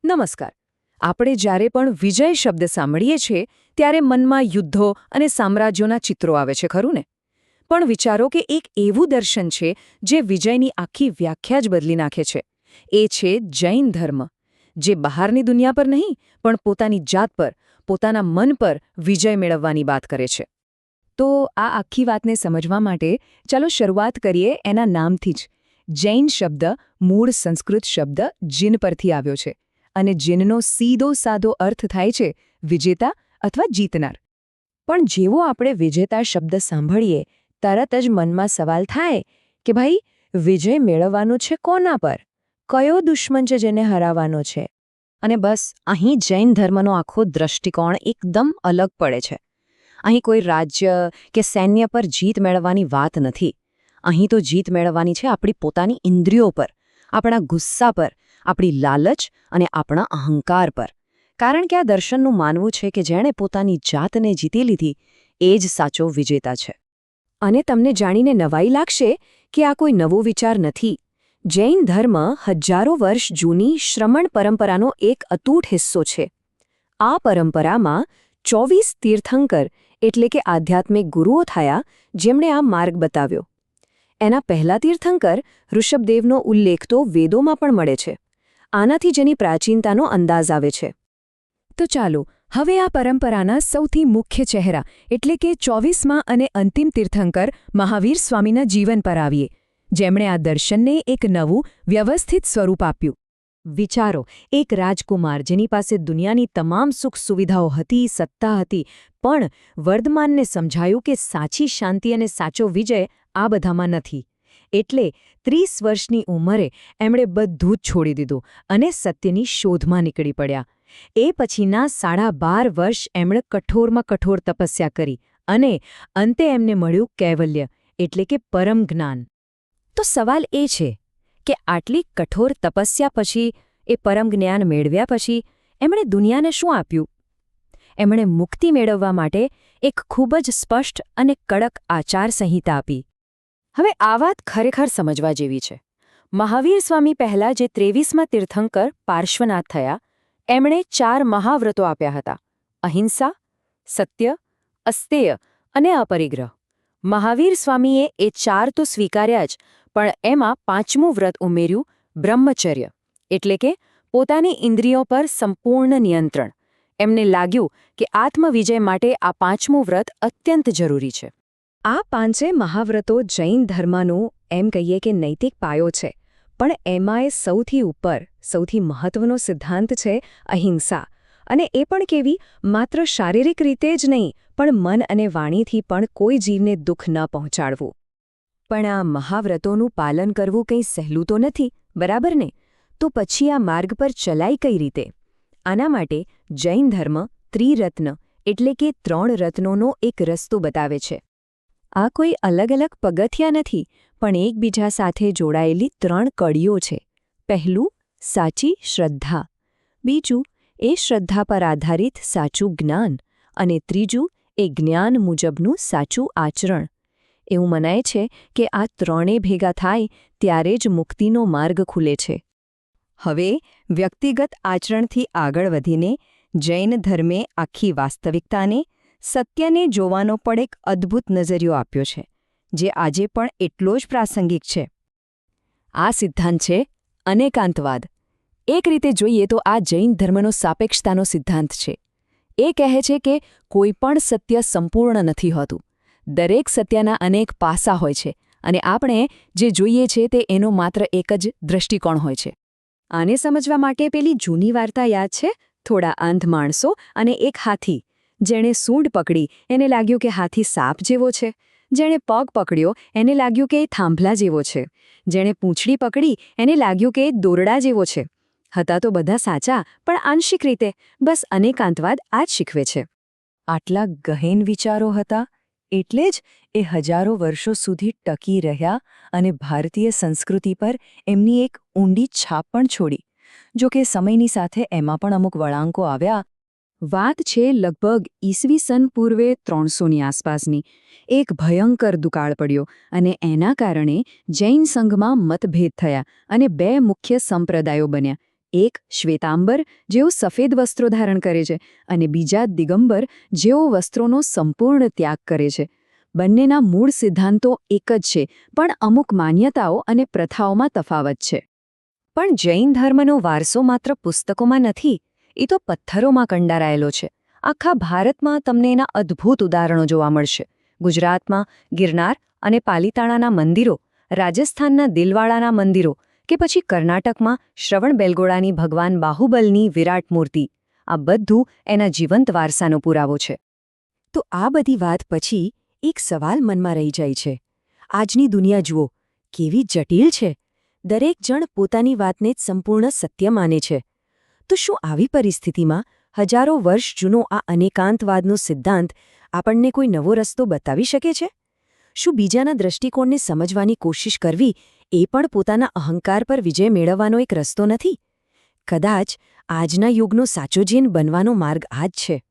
નમસ્કાર. આપણે જ્યારે પણ વિજય શબ્દ સાંભળીએ છીએ ત્યારે મનમાં યુદ્ધો અને સામ્રાજ્યોના ચિત્રો આવે છે, ખરું ને? પણ વિચારો કે એક એવું દર્શન છે જે વિજયની આખી વ્યાખ્યા જ બદલી નાખે છે. એ છે જૈન ધર્મ, જે બહારની દુનિયા પર નહીં પણ પોતાની જાત પર, પોતાના મન પર વિજય મેળવવાની વાત કરે છે. તો આ આખી વાતને સમજવા માટે ચાલો શરૂઆત કરીએ એના નામથી જ. જૈન શબ્દ મૂળ સંસ્કૃત શબ્દ જીન પરથી આવ્યો છે. અને જીનનો સીધો સાદો અર્થ થાય છે વિજેતા અથવા જીતનાર. પણ જેવો આપણે વિજેતા શબ્દ સાંભળીએ તરત જ મનમાં સવાલ થાય કે ભાઈ, વિજય મેળવવાનો છે કોના પર? કયો દુશ્મન છે જેને હરાવવાનો છે? અને બસ અહીં જૈન ધર્મનો આખો દૃષ્ટિકોણ એકદમ અલગ પડે છે. અહીં કોઈ રાજ્ય કે સૈન્ય પર જીત મેળવવાની વાત નથી. અહીં તો જીત મેળવવાની છે આપણી પોતાની ઇન્દ્રિયો પર, આપણા ગુસ્સા પર, આપણી લાલચ અને આપણા અહંકાર પર. કારણ કે આ દર્શનનું માનવું છે કે જેણે પોતાની જાતને જીતી લીધી એ જ સાચો વિજેતા છે. અને તમને જાણીને નવાઈ લાગશે કે આ કોઈ નવો વિચાર નથી. જૈન ધર્મ હજારો વર્ષ જૂની શ્રમણ પરંપરાનો એક અતૂટ હિસ્સો છે. આ પરંપરામાં 24 તીર્થંકર એટલે કે આધ્યાત્મિક ગુરુઓ થયા જેમણે આ માર્ગ બતાવ્યો. એના પહેલા તીર્થંકર ઋષભદેવનો ઉલ્લેખ તો વેદોમાં પણ મળે છે. આનાથી જેની પ્રાચીનતાનો અંદાજ આવે છે. તો ચાલો હવે આ પરંપરાના સૌથી મુખ્ય ચહેરા એટલે કે 24મા અને અંતિમ તીર્થંકર મહાવીર સ્વામીના જીવન પર આવીએ, જેમણે આ દર્શનને એક નવું વ્યવસ્થિત સ્વરૂપ આપ્યું. વિચારો, એક રાજકુમાર જેની પાસે દુનિયાની તમામ સુખ સુવિધાઓ હતી, સત્તા હતી, પણ વર્ધમાનને સમજાયું કે સાચી શાંતિ અને સાચો વિજય આ બધામાં નથી. એટલે 30 વર્ષની ઉંમરે એમણે બધું જ છોડી દીધું અને સત્યની શોધમાં નીકળી પડ્યા. એ પછીના 12.5 વર્ષ એમણે કઠોરમાં કઠોર તપસ્યા કરી અને અંતે એમને મળ્યું કૈવલ્ય એટલે કે પરમ જ્ઞાન. તો સવાલ એ છે કે આટલી કઠોર તપસ્યા પછી, એ પરમ જ્ઞાન મેળવ્યા પછી એમણે દુનિયાને શું આપ્યું? એમણે મુક્તિ મેળવવા માટે એક ખૂબ જ સ્પષ્ટ અને કડક આચાર સંહિતા આપી. હવે આ વાત ખરેખર સમજવા જેવી છે. મહાવીર સ્વામી પહેલા જે 23મા તીર્થંકર પાર્શ્વનાથ થયા, એમણે 4 મહાવ્રતો આપ્યા હતા: અહિંસા, સત્ય, અસ્તેય અને અપરિગ્રહ. મહાવીર સ્વામીએ એ 4 તો સ્વીકાર્યા જ, પણ એમાં 5મું વ્રત ઉમેર્યું, બ્રહ્મચર્ય, એટલે કે પોતાની ઇન્દ્રિયો પર સંપૂર્ણ નિયંત્રણ. એમને લાગ્યું કે આત્મવિજય માટે આ 5મું વ્રત અત્યંત જરૂરી છે. આ 5 મહાવ્રતો જૈન ધર્મનું એમ કહીએ કે નૈતિક પાયો છે, પણ એમાંય સૌથી ઉપર, સૌથી મહત્વનો સિદ્ધાંત છે અહિંસા. અને એ પણ કેવી? માત્ર શારીરિક રીતે જ નહીં, પણ મન અને વાણીથી પણ કોઈ જીવને દુઃખ ન પહોંચાડવું. પણ આ મહાવ્રતોનું પાલન કરવું કંઈ સહેલું તો નથી, બરાબર ને? તો પછી આ માર્ગ પર ચલાય કઈ રીતે? આના માટે જૈન ધર્મ ત્રિરત્ન એટલે કે 3 રત્નોનો એક રસ્તો બતાવે છે. આ કોઈ અલગ અલગ પગથિયા નથી, પણ એકબીજા સાથે જોડાયેલી 3 કડીઓ છે. પહેલું, સાચી શ્રદ્ધા. બીજું, એ શ્રદ્ધા પર આધારિત સાચું જ્ઞાન. અને ત્રીજું, એ જ્ઞાન મુજબનું સાચું આચરણ. એવું મનાય છે કે આ 3 ભેગા થાય ત્યારે જ મુક્તિનો માર્ગ ખુલે છે. હવે વ્યક્તિગત આચરણથી આગળ વધીને જૈન ધર્મે આખી વાસ્તવિકતાને, સત્યને જોવાનો પણ એક અદ્ભુત નજરિયો આપ્યો છે, જે આજે પણ એટલો જ પ્રાસંગિક છે. આ સિદ્ધાંત છે અનેકાંતવાદ. એક રીતે જોઈએ તો આ જૈન ધર્મનો સાપેક્ષતાનો સિદ્ધાંત છે. એ કહે છે કે કોઈ પણ સત્ય સંપૂર્ણ નથી હોતું. દરેક સત્યના અનેક પાસા હોય છે અને આપણે જે જોઈએ છે તે એનો માત્ર એક જ દૃષ્ટિકોણ હોય છે. આને સમજવા માટે પેલી જૂની વાર્તા યાદ છે? થોડા અંધ માણસો અને એક હાથી. જેણે સૂંઢ પકડી એને લાગ્યું કે હાથી સાપ જેવો છે. જેણે પગ પકડ્યો એને લાગ્યું કે એ થાંભલા જેવો છે. જેણે પૂંછડી પકડી એને લાગ્યું કે એ દોરડા જેવો છે. હતા તો બધા સાચા, પણ આંશિક રીતે. બસ અનેકાંતવાદ આ જ શીખવે છે. આટલા ગહેન વિચારો હતા એટલે જ એ હજારો વર્ષો સુધી ટકી રહ્યા અને ભારતીય સંસ્કૃતિ પર એમની એક ઊંડી છાપ પણ છોડી. જો કે સમયની સાથે એમાં પણ અમુક વળાંકો આવ્યા. વાત છે લગભગ ઈસવીસન પૂર્વે 300ની આસપાસની. એક ભયંકર દુકાળ પડ્યો અને એના કારણે જૈન સંઘમાં મતભેદ થયા અને 2 મુખ્ય સંપ્રદાયો બન્યા. એક શ્વેતાંબર, જેઓ સફેદ વસ્ત્રો ધારણ કરે છે, અને બીજા દિગંબર, જેઓ વસ્ત્રોનો સંપૂર્ણ ત્યાગ કરે છે. બંનેના મૂળ સિદ્ધાંતો એક જ છે, પણ અમુક માન્યતાઓ અને પ્રથાઓમાં તફાવત છે. પણ જૈન ધર્મનો વારસો માત્ર પુસ્તકોમાં નથી, એ તો પથ્થરોમાં કંડારાયેલો છે. આખા ભારતમાં તમને એના અદ્ભુત ઉદાહરણો જોવા મળશે. ગુજરાતમાં ગિરનાર અને પાલિતાણાના મંદિરો, રાજસ્થાનના દિલવાડાના મંદિરો, કે પછી કર્ણાટકમાં શ્રવણબેલગોળાની ભગવાન બાહુબલની વિરાટ મૂર્તિ, આ બધું એના જીવંત વારસાનો પુરાવો છે. તો આ બધી વાત પછી એક સવાલ મનમાં રહી જાય છે. આજની દુનિયા જુઓ, કેવી જટિલ છે. દરેક જણ પોતાની વાતને જ સંપૂર્ણ સત્ય માને છે. તો શું આવી પરિસ્થિતિમાં હજારો વર્ષ જૂનો આ અનેકાંતવાદનો સિદ્ધાંત આપણને કોઈ નવો રસ્તો બતાવી શકે છે? શું બીજાના દ્રષ્ટિકોણને સમજવાની કોશિશ કરવી એ પણ પોતાના અહંકાર પર વિજય મેળવવાનો એક રસ્તો નથી? કદાચ આજના યુગનો સાચો જૈન બનવાનો માર્ગ આ જ છે.